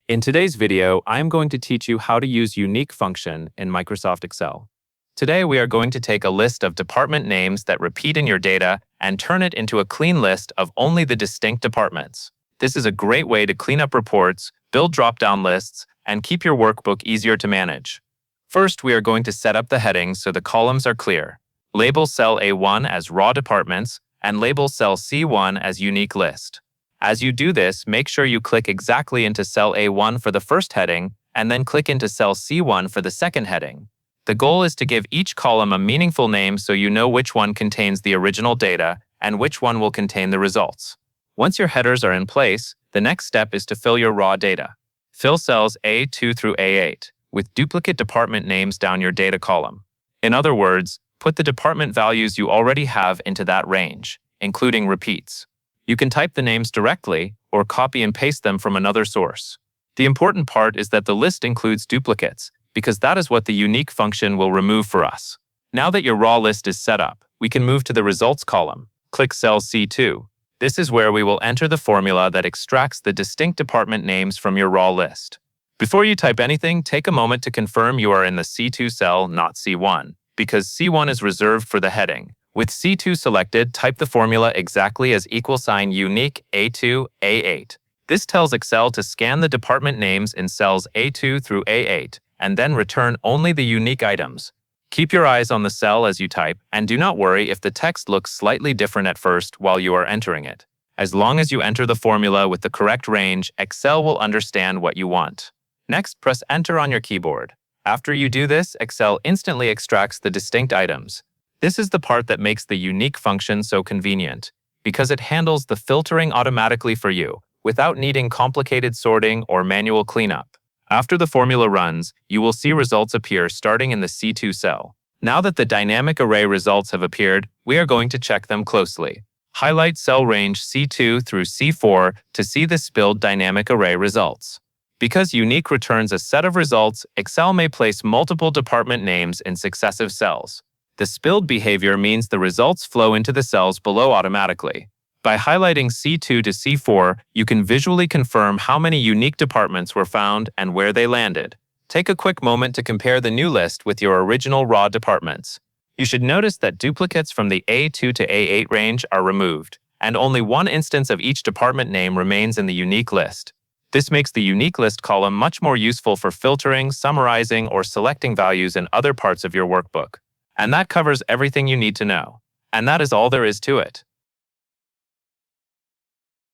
In today's video, I am going to teach you how to use unique function in Microsoft Excel. Today, we are going to take a list of department names that repeat in your data and turn it into a clean list of only the distinct departments. This is a great way to clean up reports, build drop-down lists, and keep your workbook easier to manage. First, we are going to set up the headings so the columns are clear. Label cell A1 as raw departments and label cell C1 as unique list. As you do this, make sure you click exactly into cell A1 for the first heading and then click into cell C1 for the second heading. The goal is to give each column a meaningful name so you know which one contains the original data and which one will contain the results. Once your headers are in place, the next step is to fill your raw data. Fill cells A2 through A8 with duplicate department names down your data column. In other words, put the department values you already have into that range, including repeats. You can type the names directly or copy and paste them from another source. The important part is that the list includes duplicates, because that is what the unique function will remove for us. Now that your raw list is set up, we can move to the results column. Click cell C2. This is where we will enter the formula that extracts the distinct department names from your raw list. Before you type anything, take a moment to confirm you are in the C2 cell, not C1, because C1 is reserved for the heading. With C2 selected, type the formula exactly as =unique A2, A8. This tells Excel to scan the department names in cells A2 through A8 and then return only the unique items. Keep your eyes on the cell as you type, and do not worry if the text looks slightly different at first while you are entering it. As long as you enter the formula with the correct range, Excel will understand what you want. Next, press Enter on your keyboard. After you do this, Excel instantly extracts the distinct items. This is the part that makes the unique function so convenient, because it handles the filtering automatically for you, without needing complicated sorting or manual cleanup. After the formula runs, you will see results appear starting in the C2 cell. Now that the dynamic array results have appeared, we are going to check them closely. Highlight cell range C2 through C4 to see the spilled dynamic array results. Because unique returns a set of results, Excel may place multiple department names in successive cells. The spilled behavior means the results flow into the cells below automatically. By highlighting C2 to C4, you can visually confirm how many unique departments were found and where they landed. Take a quick moment to compare the new list with your original raw departments. You should notice that duplicates from the A2 to A8 range are removed, and only one instance of each department name remains in the unique list. This makes the unique list column much more useful for filtering, summarizing, or selecting values in other parts of your workbook. And that covers everything you need to know. And that is all there is to it.